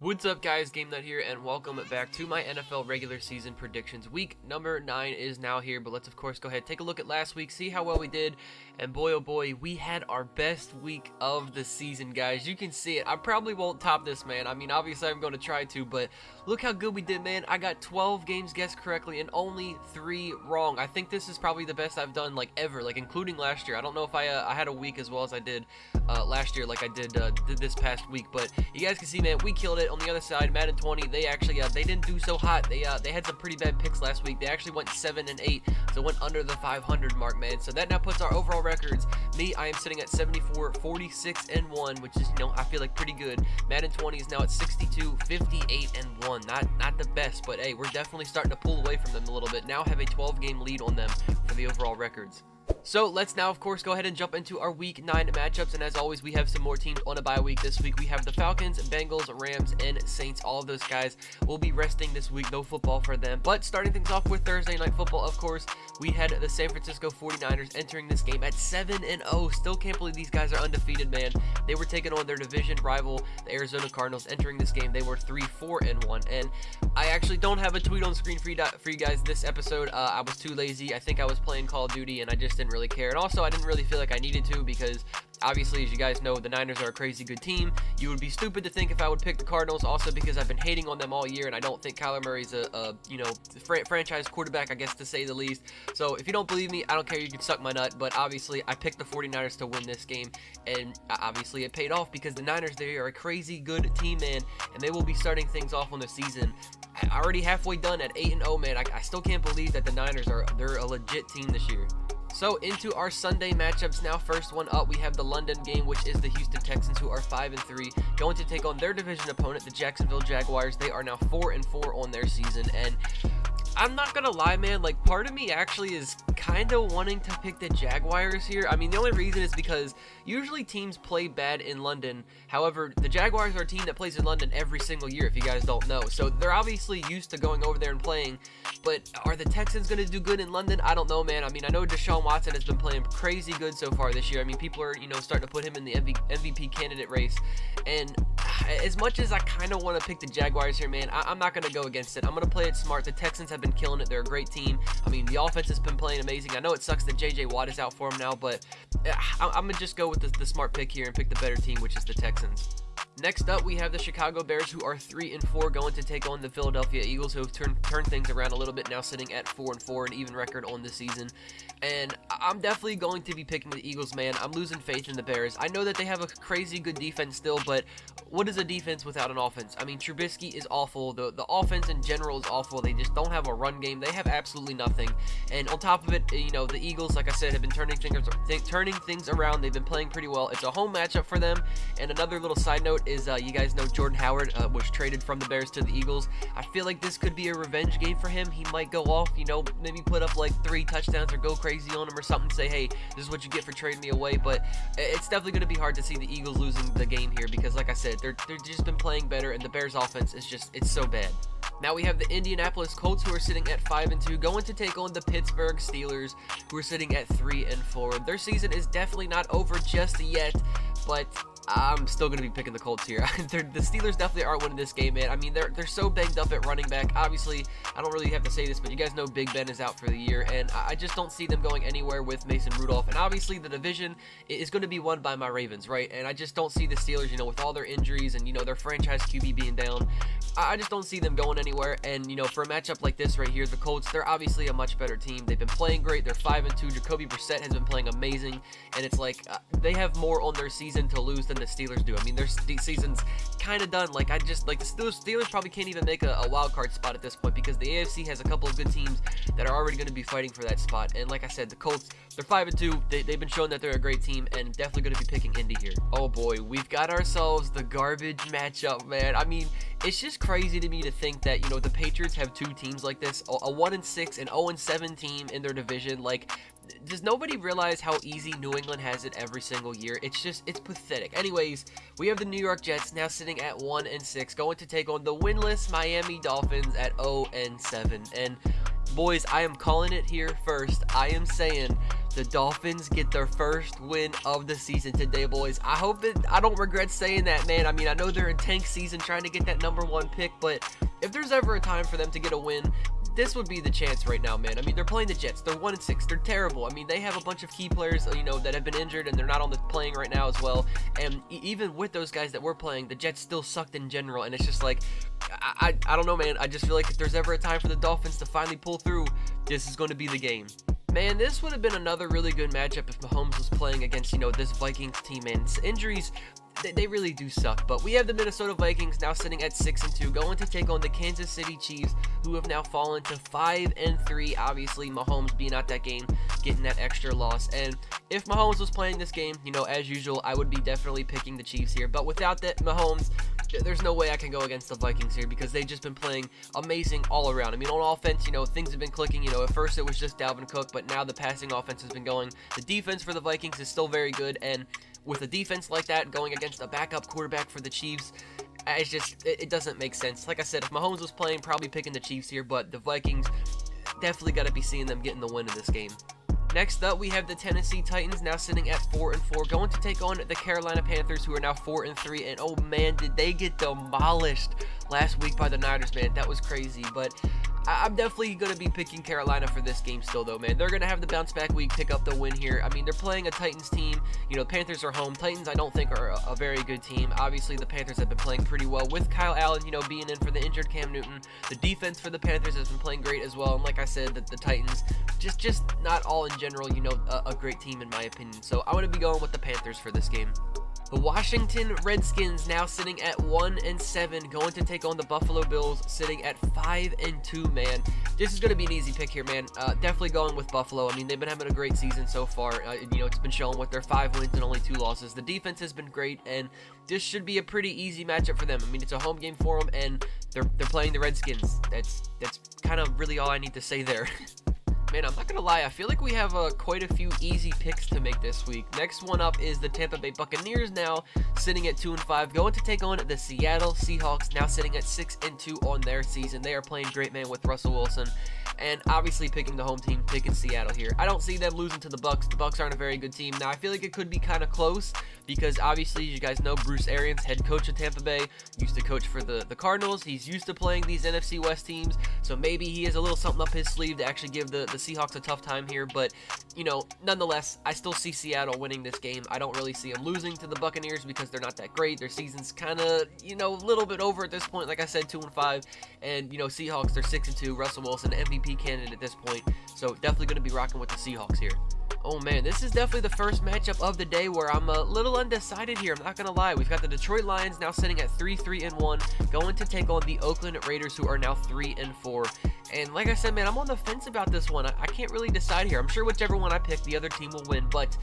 What's up, guys? GameNut here, and welcome back to my NFL regular season predictions. Week number 9 is now here, but let's of course go ahead, take a look at last week, see how well we did, and boy oh boy, we had our best week of the season, guys. You can see it. I probably won't top this, man. I mean, obviously I'm going to try to, but look how good we did, man. I got 12 games guessed correctly and only 3 wrong. I think this is probably the best I've done, like, ever, like, including last year. I don't know if I had a week as well as I did last year, like I did this past week, but you guys can see, man, we killed it. On the other side, Madden 20, they actually they didn't do so hot. They had some pretty bad picks last week. They actually went 7-8, so went under the 500 mark, man. So that now puts our overall records. Me, I am sitting at 74, 46-1, which is, I feel like pretty good. Madden 20 is now at 62, 58-1. Not the best, but hey, we're definitely starting to pull away from them a little bit. Now have a 12-game lead on them for the overall records. So let's now, of course, go ahead and jump into our Week 9 matchups, and as always, we have some more teams on a bye week this week. We have the Falcons, Bengals, Rams, and Saints. All of those guys will be resting this week. No football for them. But starting things off with Thursday Night Football, of course, we had the San Francisco 49ers entering this game at 7-0. Still can't believe these guys are undefeated, man. They were taking on their division rival, the Arizona Cardinals. Entering this game, they were 3-4-1. And I actually don't have a tweet on screen for you guys this episode. I was too lazy. I think I was playing Call of Duty, and I just didn't really care. And also, I didn't really feel like I needed to, because obviously, as you guys know, the Niners are a crazy good team. You would be stupid to think if I would pick the Cardinals, also because I've been hating on them all year, and I don't think Kyler Murray's a franchise quarterback, I guess, to say the least. So if you don't believe me, I don't care. You can suck my nut. But obviously, I picked the 49ers to win this game, and obviously it paid off, because the Niners, they are a crazy good team, man, and they will be starting things off on the season already halfway done at 8-0, man. I still can't believe that the Niners they're a legit team this year. So into our Sunday matchups now. First one up, we have the London game, which is the Houston Texans, who are 5-3, going to take on their division opponent, the Jacksonville Jaguars. They are now 4-4 on their season, and I'm not gonna lie, man, like, part of me actually is kind of wanting to pick the Jaguars here. I mean, the only reason is because usually teams play bad in London. However, the Jaguars are a team that plays in London every single year, if you guys don't know. So they're obviously used to going over there and playing. But are the Texans gonna do good in London? I don't know, man. I mean, I know Deshaun Watson has been playing crazy good so far this year. I mean, people are, starting to put him in the MVP candidate race. And as much as I kind of want to pick the Jaguars here, man, I'm not gonna go against it. I'm gonna play it smart. The Texans have been killing it. They're a great team. I mean, the offense has been playing amazing. I know it sucks that JJ Watt is out for him now, but I'm gonna just go with the smart pick here and pick the better team, which is the Texans. Next up, we have the Chicago Bears, who are 3-4, going to take on the Philadelphia Eagles, who have turned things around a little bit now, sitting at 4-4, an even record on the season. And I'm definitely going to be picking the Eagles, man. I'm losing faith in the Bears. I know that they have a crazy good defense still, but what is a defense without an offense? I mean, Trubisky is awful. The offense in general is awful. They just don't have a run game. They have absolutely nothing. And on top of it, the Eagles, like I said, have been turning things around. They've been playing pretty well. It's a home matchup for them. And another little side note is, you guys know Jordan Howard was traded from the Bears to the Eagles. I feel like this could be a revenge game for him. He might go off, maybe put up like 3 touchdowns or go crazy on him or something, say, hey, this is what you get for trading me away. But it's definitely going to be hard to see the Eagles losing the game here, because like I said, they're just been playing better, and the Bears offense is it's so bad. Now we have the Indianapolis Colts, who are sitting at 5-2, going to take on the Pittsburgh Steelers, who are sitting at 3-4. Their season is definitely not over just yet, but I'm still going to be picking the Colts here. The Steelers definitely aren't winning this game, man. I mean, they're so banged up at running back. Obviously, I don't really have to say this, but you guys know Big Ben is out for the year, and I just don't see them going anywhere with Mason Rudolph. And obviously, the division is going to be won by my Ravens, right? And I just don't see the Steelers, with all their injuries and, their franchise QB being down. I just don't see them going anywhere. And, for a matchup like this right here, the Colts, they're obviously a much better team. They've been playing great. They're 5-2. Jacoby Brissett has been playing amazing. And it's like they have more on their season to lose than the Steelers do. I mean, their season's kind of done. Like, the Steelers probably can't even make a wild card spot at this point, because the AFC has a couple of good teams that are already going to be fighting for that spot. And like I said, the Colts, they're 5-2. They've been showing that they're a great team, and definitely going to be picking Indy here. Oh boy, we've got ourselves the garbage matchup, man. I mean, it's just crazy to me to think that, the Patriots have 2 teams like this, a 1-6 and 0-7 team in their division. Like, does nobody realize how easy New England has it every single year? It's pathetic. Anyways, we have the New York Jets now sitting at 1-6, going to take on the winless Miami Dolphins at 0-7. And boys, I am calling it here first. I am saying the Dolphins get their first win of the season today, boys. I don't regret saying that, man. I mean, I know they're in tank season trying to get that #1 pick, but if there's ever a time for them to get a win, this would be the chance right now, man. I mean, they're playing the Jets. They're 1-6. They're terrible. I mean, they have a bunch of key players, you know, that have been injured, and they're not on the playing right now as well. And even with those guys that were playing, the Jets still sucked in general. And it's just like, I don't know, man. I just feel like if there's ever a time for the Dolphins to finally pull through, this is going to be the game. Man, this would have been another really good matchup if Mahomes was playing against, you know, this Vikings team, man. Injuries, they really do suck. But we have the Minnesota Vikings now sitting at 6-2, going to take on the Kansas City Chiefs, who have now fallen to 5-3. Obviously, Mahomes being out that game, getting that extra loss. And if Mahomes was playing this game, you know, as usual, I would be definitely picking the Chiefs here. But without that, Mahomes, there's no way I can go against the Vikings here because they've just been playing amazing all around. I mean, on offense, you know, things have been clicking. You know, at first it was just Dalvin Cook, but now the passing offense has been going. The defense for the Vikings is still very good, and with a defense like that going against a backup quarterback for the Chiefs, it's just, it doesn't make sense. Like I said, if Mahomes was playing, probably picking the Chiefs here, but the Vikings, definitely got to be seeing them getting the win in this game. Next up, we have the Tennessee Titans now sitting at 4-4, going to take on the Carolina Panthers, who are now 4-3. And oh man, did they get demolished last week by the Niners, man. That was crazy. But I'm definitely going to be picking Carolina for this game still, though, man. They're going to have the bounce back week, pick up the win here. I mean, they're playing a Titans team. You know, Panthers are home. Titans, I don't think, are a very good team. Obviously, the Panthers have been playing pretty well with Kyle Allen, you know, being in for the injured Cam Newton. The defense for the Panthers has been playing great as well. And like I said, the Titans, just not all in general, you know, a great team in my opinion. So I want to be going with the Panthers for this game. The Washington Redskins now sitting at 1-7, going to take on the Buffalo Bills, sitting at 5-2, man. This is going to be an easy pick here, man. Definitely going with Buffalo. I mean, they've been having a great season so far. You know, it's been shown with their 5 wins and only 2 losses. The defense has been great, and this should be a pretty easy matchup for them. I mean, it's a home game for them, and they're playing the Redskins. That's kind of really all I need to say there. Man, I'm not going to lie, I feel like we have quite a few easy picks to make this week. Next one up is the Tampa Bay Buccaneers now sitting at 2-5, going to take on the Seattle Seahawks, now sitting at 6-2 on their season. They are playing great, man, with Russell Wilson, and obviously picking the home team, picking Seattle here. I don't see them losing to the Bucs. The Bucs aren't a very good team. Now, I feel like it could be kind of close because obviously, you guys know Bruce Arians, head coach of Tampa Bay, used to coach for the Cardinals. He's used to playing these NFC West teams, so maybe he has a little something up his sleeve to actually give the Seahawks a tough time here. But, you know, nonetheless, I still see Seattle winning this game. I don't really see them losing to the Buccaneers because they're not that great. Their season's kind of, you know, a little bit over at this point. Like I said, 2-5, and, you know, Seahawks, they're 6-2. Russell Wilson, MVP candidate at this point, so definitely going to be rocking with the Seahawks here. Oh man, this is definitely the first matchup of the day where I'm a little undecided here. I'm not going to lie. We've got the Detroit Lions now sitting at 3-1, going to take on the Oakland Raiders, who are now 3-4. And like I said, man, I'm on the fence about this one. I can't really decide here. I'm sure whichever one I pick, the other team will win, but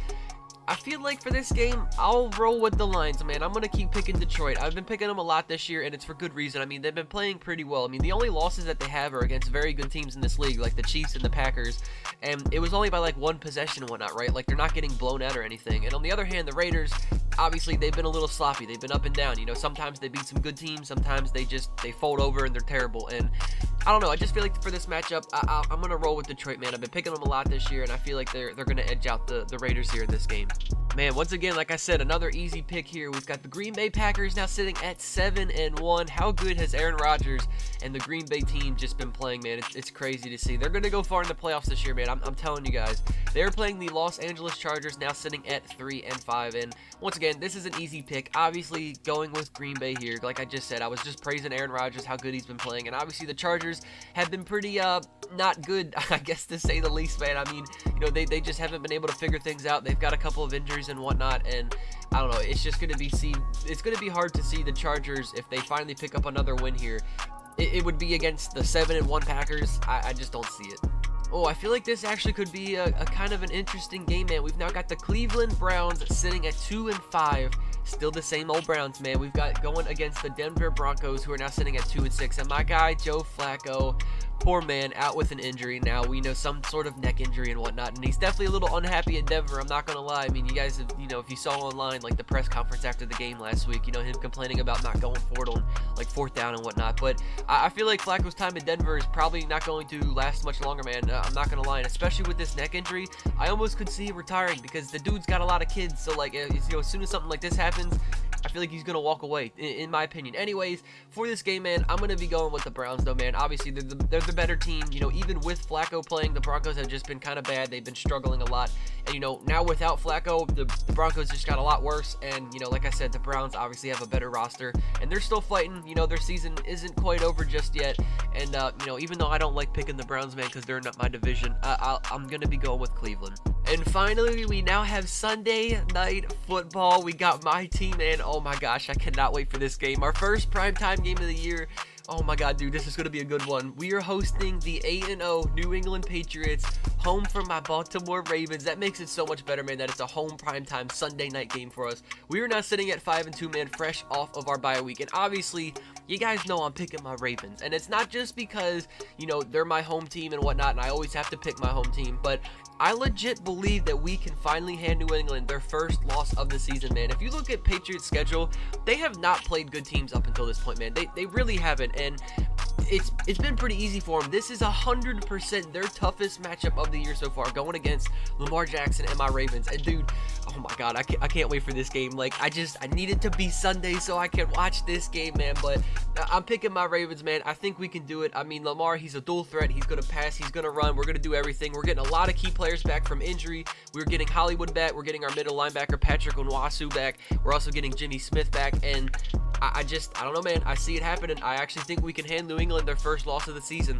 I feel like for this game, I'll roll with the Lions, man. I'm going to keep picking Detroit. I've been picking them a lot this year, and it's for good reason. I mean, they've been playing pretty well. I mean, the only losses that they have are against very good teams in this league, like the Chiefs and the Packers, and it was only by like 1 possession and whatnot, right? Like, they're not getting blown out or anything. And on the other hand, the Raiders, obviously, they've been a little sloppy. They've been up and down. You know, sometimes they beat some good teams. Sometimes they fold over and they're terrible. And I don't know. I just feel like for this matchup, I'm going to roll with Detroit, man. I've been picking them a lot this year, and I feel like they're going to edge out the Raiders here in this game. Man, once again, like I said, another easy pick here. We've got the Green Bay Packers now sitting at 7-1. How good has Aaron Rodgers and the Green Bay team just been playing, man? It's crazy to see. They're going to go far in the playoffs this year, man. I'm telling you guys. They're playing the Los Angeles Chargers, now sitting at 3-5. And once again, this is an easy pick. Obviously, going with Green Bay here. Like I just said, I was just praising Aaron Rodgers, how good he's been playing. And obviously, the Chargers have been pretty not good, I guess, to say the least, man. I mean, you know, they just haven't been able to figure things out. They've got a couple of injuries and whatnot, and I don't know, it's just going to be it's going to be hard to see the Chargers if they finally pick up another win here. It would be against the 7-1 Packers. I just don't see it. Oh, I feel like this actually could be a kind of an interesting game, man. We've now got the Cleveland Browns sitting at 2-5. Still the same old Browns, man. We've got going against the Denver Broncos, who are now sitting at 2-6. And my guy, Joe Flacco, Poor man, out with an injury now. We know some sort of neck injury and whatnot, and he's definitely a little unhappy in Denver. I'm not gonna lie. I mean, you guys have, if you saw online, like the press conference after the game last week, him complaining about not going forward on like 4th down and whatnot. But I feel like Flacco's time in Denver is probably not going to last much longer, man. I'm not gonna lie, and especially with this neck injury, I almost could see him retiring because the dude's got a lot of kids. So like, as soon as something like this happens, I feel like he's going to walk away, in my opinion. Anyways, for this game, man, I'm going to be going with the Browns, though, man. Obviously, they're the better team. Even with Flacco playing, the Broncos have just been kind of bad. They've been struggling a lot. And, now without Flacco, the Broncos just got a lot worse. And, like I said, the Browns obviously have a better roster. And they're still fighting. Their season isn't quite over just yet. And, even though I don't like picking the Browns, man, because they're in my division, I'm going to be going with Cleveland. And finally, we now have Sunday Night Football. We got my team, man. Oh my gosh, I cannot wait for this game. Our first primetime game of the year. Oh my god, dude, this is going to be a good one. We are hosting the 8-0 New England Patriots, home from my Baltimore Ravens. That makes it so much better, man, that it's a home primetime Sunday night game for us. We are now sitting at 5-2, man, fresh off of our bye week. And obviously, you guys know I'm picking my Ravens. And it's not just because, they're my home team and whatnot, and I always have to pick my home team, but I legit believe that we can finally hand New England their first loss of the season, man. If you look at Patriots' schedule, they have not played good teams up until this point, man. They really haven't, and it's been pretty easy for them. This is 100% their toughest matchup of the year so far, going against Lamar Jackson and my Ravens. And dude, oh my god, I can't wait for this game. Like, I need it to be Sunday so I can watch this game, man. But I'm picking my Ravens, man. I think we can do it. I mean, Lamar, he's a dual threat. He's gonna pass, he's gonna run. We're gonna do everything. We're getting a lot of key players back from injury. We're getting Hollywood back. We're getting our middle linebacker Patrick Onwasu back. We're also getting Jimmy Smith back. And I don't know, man. I see it happening. I actually think we can hand New England their first loss of the season.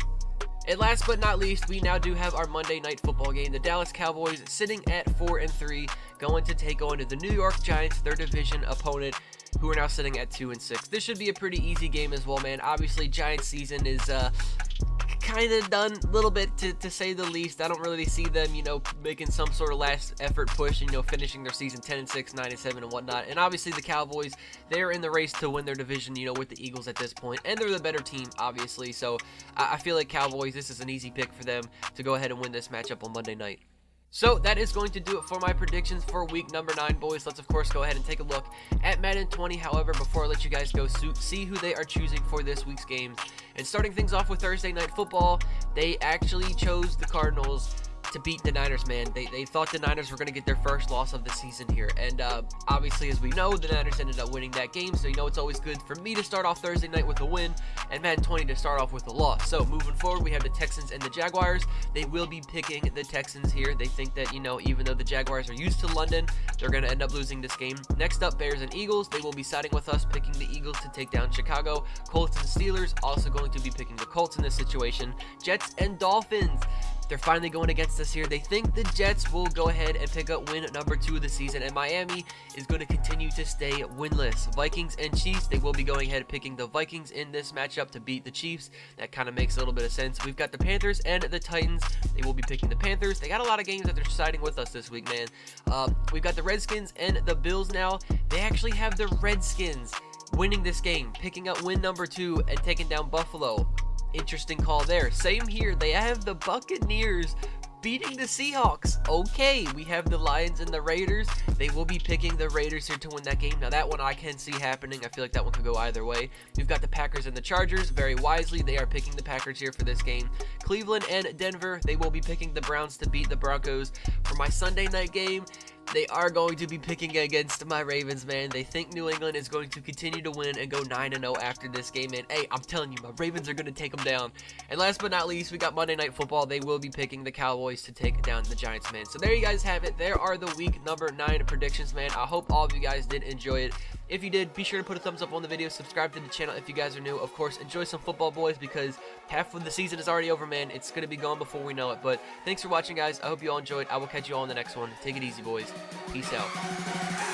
And last but not least, we now do have our Monday Night Football game. The Dallas Cowboys sitting at 4-3, going to take on the New York Giants, their division opponent, who are now sitting at 2-6. This should be a pretty easy game as well, man. Obviously, Giants season is kind of done a little bit, to say the least. I don't really see them, making some sort of last effort push and, finishing their season 10-6, 9-7 and whatnot. And obviously the Cowboys, they're in the race to win their division, with the Eagles at this point, and they're the better team, obviously. So I feel like Cowboys, this is an easy pick for them to go ahead and win this matchup on Monday night. So that is going to do it for my predictions for week number 9, boys. Let's, of course, go ahead and take a look at Madden 20. However, before I let you guys go, see who they are choosing for this week's games. And starting things off with Thursday Night Football, they actually chose the Cardinals to beat the Niners, man. They thought the Niners were going to get their first loss of the season here. And obviously, as we know, the Niners ended up winning that game. So, it's always good for me to start off Thursday night with a win and Madden 20 to start off with a loss. So, moving forward, we have the Texans and the Jaguars. They will be picking the Texans here. They think that, even though the Jaguars are used to London, they're going to end up losing this game. Next up, Bears and Eagles. They will be siding with us, picking the Eagles to take down Chicago. Colts and Steelers also going to be picking the Colts in this situation. Jets and Dolphins. They're finally going against us here. They think the Jets will go ahead and pick up win number 2 of the season, and Miami is going to continue to stay winless. Vikings and Chiefs, they will be going ahead picking the Vikings in this matchup to beat the Chiefs. That kind of makes a little bit of sense. We've got the Panthers and the Titans. They will be picking the Panthers. They got a lot of games that they're siding with us this week, man. We've got the Redskins and the Bills now. They actually have the Redskins winning this game, picking up win number 2 and taking down Buffalo. Interesting call there. Same here. They have the Buccaneers beating the Seahawks. Okay, we have the Lions and the Raiders. They will be picking the Raiders here to win that game. Now, that one I can see happening. I feel like that one could go either way. We've got the Packers and the Chargers. Very wisely, they are picking the Packers here for this game. Cleveland and Denver, they will be picking the Browns to beat the Broncos. For my Sunday night game, they are going to be picking against my Ravens, man. They think New England is going to continue to win and go 9-0 after this game, man. Hey, I'm telling you, my Ravens are going to take them down. And last but not least, we got Monday Night Football. They will be picking the Cowboys to take down the Giants, man. So there you guys have it. There are the week number 9 predictions, man. I hope all of you guys did enjoy it. If you did, be sure to put a thumbs up on the video. Subscribe to the channel if you guys are new. Of course, enjoy some football, boys, because half of the season is already over, man. It's going to be gone before we know it. But thanks for watching, guys. I hope you all enjoyed. I will catch you all in the next one. Take it easy, boys. Peace out.